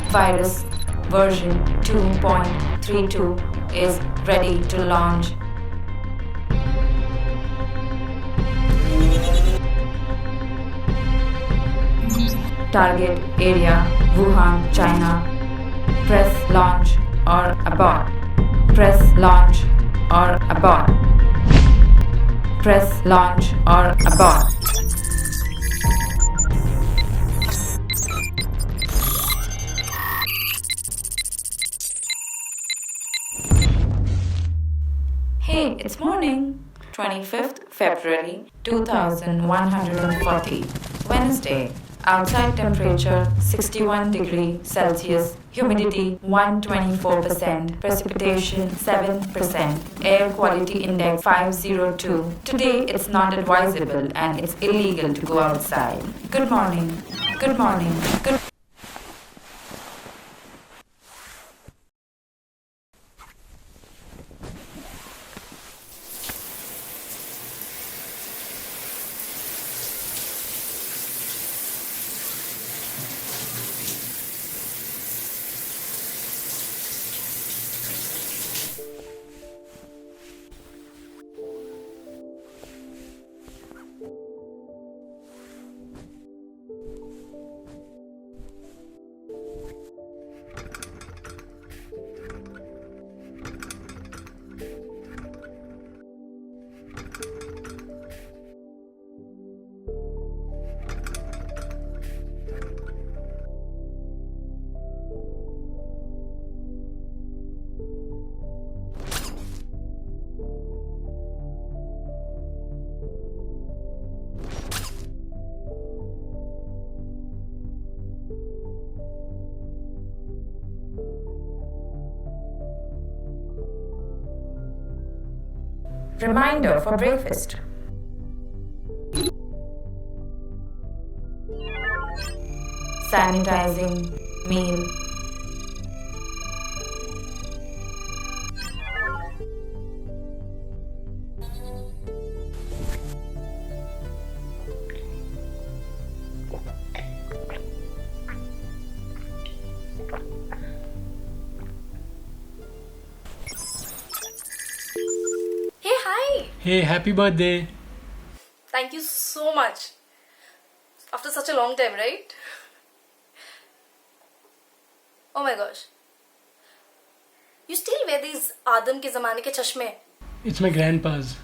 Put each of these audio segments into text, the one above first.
Virus version 2.32 is ready to launch. Target area Wuhan, China. Press launch or abort. Press launch or abort. Press launch or abort. Hey, it's morning. 25th February 2140. Wednesday. Outside temperature 61 degrees Celsius. Humidity 124%. Precipitation 7%. Air quality index 502. Today it's not advisable and it's illegal to go outside. Good morning. Good morning. Good Reminder for breakfast. Sanitizing meal. Hey, hi! Hey, happy birthday. Thank you so much. After such a long time, right? Oh my gosh. You still wear these Adam ke zamane ke chashme? It's my grandpa's.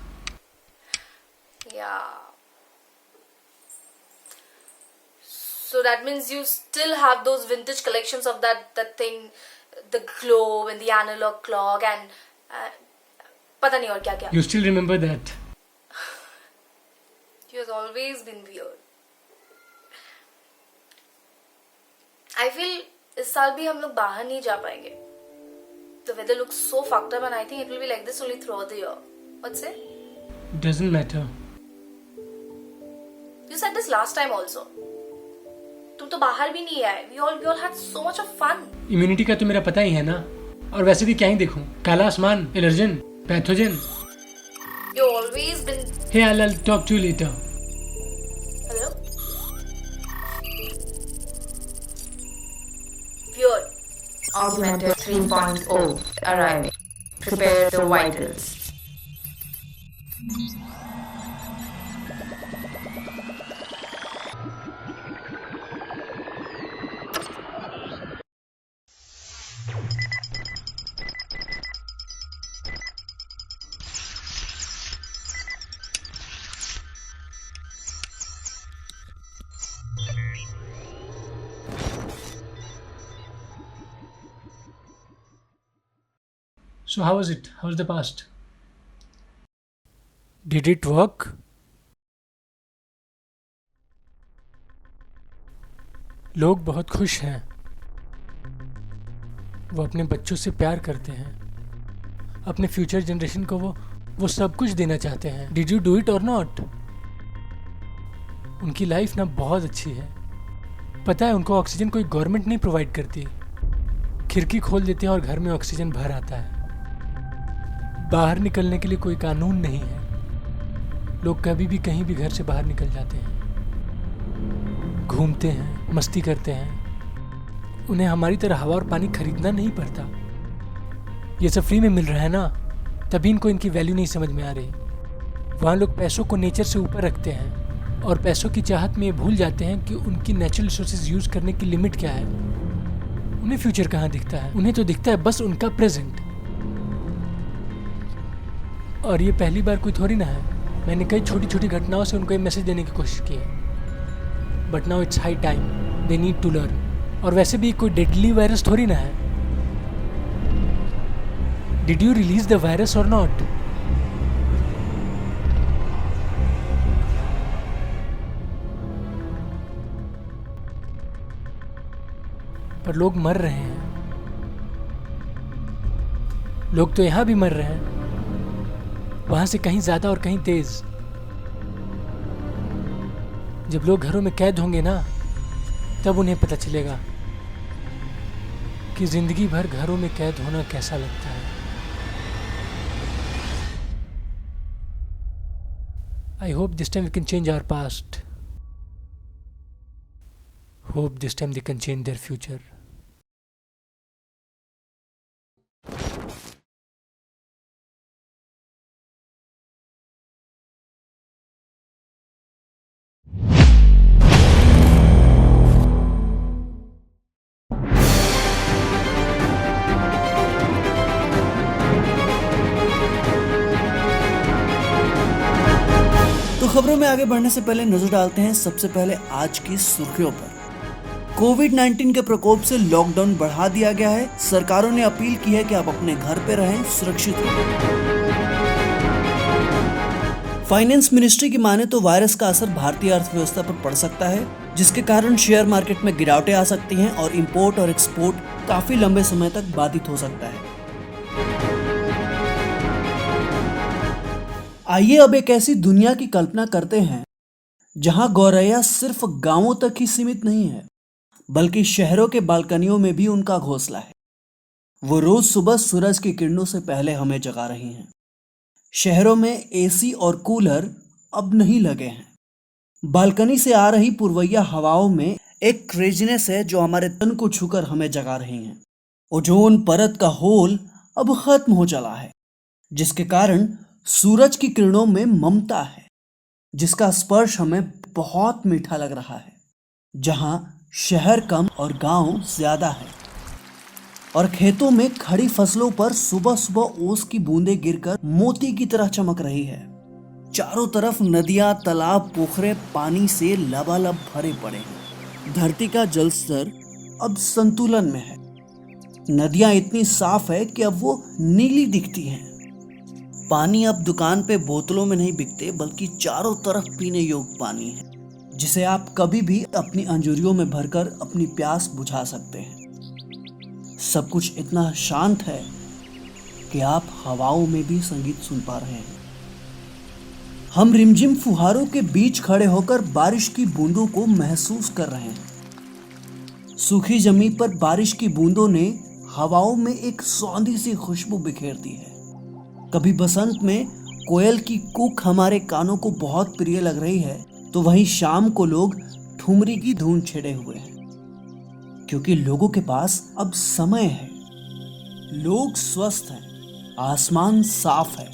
Yeah. So that means you still have those vintage collections of that thing, the globe and the analog clock and pata nahi aur kya kya. You still remember that? You has always been weird. I feel इस साल भी हम लोग बाहर नहीं जा पाएंगे. The weather looks so fucked up and I think it will be like this only throughout the year. What's it? Doesn't matter. You said this last time also. तुम तो बाहर भी नहीं आए. We all had so much of fun. Immunity का तो मेरा पता ही है ना. और वैसे भी क्या ही देखूं. काला आसमान, allergen, pathogen. You always been. Hey, I'll talk to you later. Hello? Weird. Augmented 3.0 arriving. Prepare the vitals. So how was it? How was the past? Did it work? लोग बहुत खुश हैं. वो अपने बच्चों से प्यार करते हैं. अपने फ्यूचर जनरेशन को वो सब कुछ देना चाहते हैं. Did you do it or not? उनकी लाइफ ना बहुत अच्छी है. पता है उनको ऑक्सीजन कोई गवर्नमेंट नहीं प्रोवाइड करती. खिड़की खोल देते हैं और घर में ऑक्सीजन भर आता है. बाहर निकलने के लिए कोई कानून नहीं है. लोग कभी भी कहीं भी घर से बाहर निकल जाते हैं. घूमते हैं, मस्ती करते हैं उन्हें हमारी तरह हवा और पानी खरीदना नहीं पड़ता। ये सब फ्री में मिल रहा है ना, तभी इनको इनकी वैल्यू नहीं समझ में आ रही। वहाँ लोग पैसों को नेचर से ऊपर रखते हैं और पैसों की चाहत में ये भूल जाते हैं कि उनकी नेचुरल रिसोर्सेज यूज करने की लिमिट क्या है। उन्हें फ्यूचर कहाँ दिखता है, उन्हें तो दिखता है बस उनका प्रेजेंट। और ये पहली बार कोई थोड़ी ना है। मैंने कई छोटी छोटी घटनाओं से उनको ये मैसेज देने की कोशिश की है, but now it's high time they need to learn. और वैसे भी कोई डेडली वायरस थोड़ी ना है। Did you release the virus और नॉट? पर लोग मर रहे हैं। लोग तो यहां भी मर रहे हैं, वहां से कहीं ज्यादा और कहीं तेज। जब लोग घरों में कैद होंगे ना, तब उन्हें पता चलेगा कि जिंदगी भर घरों में कैद होना कैसा लगता है। I hope this time we can change our past. Hope this time they can change their future. तो खबरों में आगे बढ़ने से पहले नजर डालते हैं सबसे पहले आज की सुर्खियों पर। कोविड-19 के प्रकोप से लॉकडाउन बढ़ा दिया गया है। सरकारों ने अपील की है कि आप अपने घर पे रहें, सुरक्षित रहें। फाइनेंस मिनिस्ट्री की माने तो वायरस का असर भारतीय अर्थव्यवस्था पर पड़ सकता है, जिसके कारण शेयर मार्केट में गिरावटें आ सकती हैं और इंपोर्ट और एक्सपोर्ट काफी लंबे समय तक बाधित हो सकता है। आइए अब एक ऐसी दुनिया की कल्पना करते हैं जहां गौरैया सिर्फ गांवों तक ही सीमित नहीं है, बल्कि शहरों के बालकनियों में भी उनका घोंसला है। वो रोज सुबह सूरज की किरणों से पहले हमें जगा रही हैं। शहरों में एसी और कूलर अब नहीं लगे हैं। बालकनी से आ रही पुरवैया हवाओं में एक क्रेजीनेस है जो हमारे तन को छूकर हमें जगा रही है। ओजोन परत का होल अब खत्म हो चला है, जिसके कारण सूरज की किरणों में ममता है, जिसका स्पर्श हमें बहुत मीठा लग रहा है। जहां शहर कम और गांव ज्यादा है और खेतों में खड़ी फसलों पर सुबह सुबह ओस की बूंदें गिरकर मोती की तरह चमक रही है। चारों तरफ नदियां, तालाब, पोखरे पानी से लबालब भरे पड़े हैं। धरती का जल स्तर अब संतुलन में है। नदियां इतनी साफ है कि अब वो नीली दिखती हैं। पानी अब दुकान पे बोतलों में नहीं बिकते, बल्कि चारों तरफ पीने योग्य पानी है, जिसे आप कभी भी अपनी अंजूरियों में भरकर अपनी प्यास बुझा सकते हैं। सब कुछ इतना शांत है कि आप हवाओं में भी संगीत सुन पा रहे हैं। हम रिमझिम फुहारों के बीच खड़े होकर बारिश की बूंदों को महसूस कर रहे हैं। सूखी जमीन पर बारिश की बूंदों ने हवाओं में एक सौंधी सी खुशबू बिखेर दी है। कभी बसंत में कोयल की कूक हमारे कानों को बहुत प्रिय लग रही है, तो वहीं शाम को लोग ठुमरी की धुन छेड़े हुए हैं, क्योंकि लोगों के पास अब समय है। लोग स्वस्थ हैं, आसमान साफ है,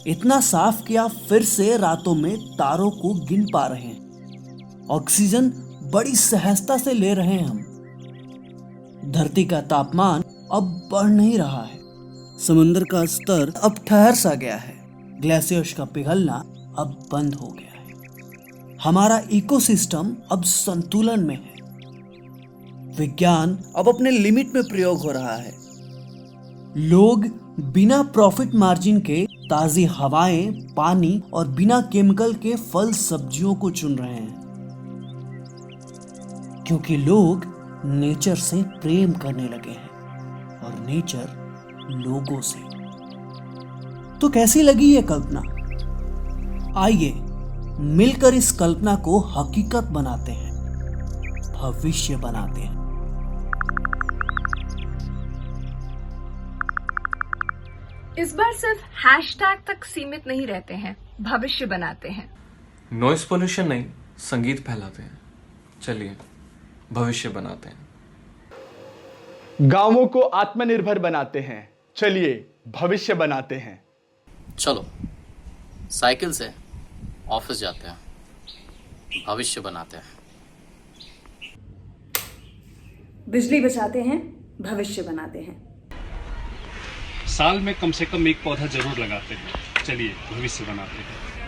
इतना साफ कि आप फिर से रातों में तारों को गिन पा रहे हैं। ऑक्सीजन बड़ी सहजता से ले रहे हैं हम। धरती का तापमान अब बढ़ नहीं रहा है। समुद्र का स्तर अब ठहर सा गया है। ग्लेशियर्स का पिघलना अब बंद हो गया है। हमारा इकोसिस्टम अब संतुलन में है। विज्ञान अब अपने लिमिट में प्रयोग हो रहा है। लोग बिना प्रॉफिट मार्जिन के ताजी हवाएं, पानी और बिना केमिकल के फल सब्जियों को चुन रहे हैं, क्योंकि लोग नेचर से प्रेम करने लगे हैं और नेचर लोगों से। तो कैसी लगी ये कल्पना? आइए मिलकर इस कल्पना को हकीकत बनाते हैं, भविष्य बनाते हैं। इस बार सिर्फ हैशटैग तक सीमित नहीं रहते हैं, भविष्य बनाते हैं। नॉइस पोल्यूशन नहीं, संगीत फैलाते हैं। चलिए भविष्य बनाते हैं। गांवों को आत्मनिर्भर बनाते हैं, चलिए भविष्य बनाते हैं। चलो साइकिल से ऑफिस जाते हैं, भविष्य बनाते हैं। बिजली बचाते हैं, भविष्य बनाते हैं। साल में कम से कम एक पौधा जरूर लगाते हैं, चलिए भविष्य बनाते हैं।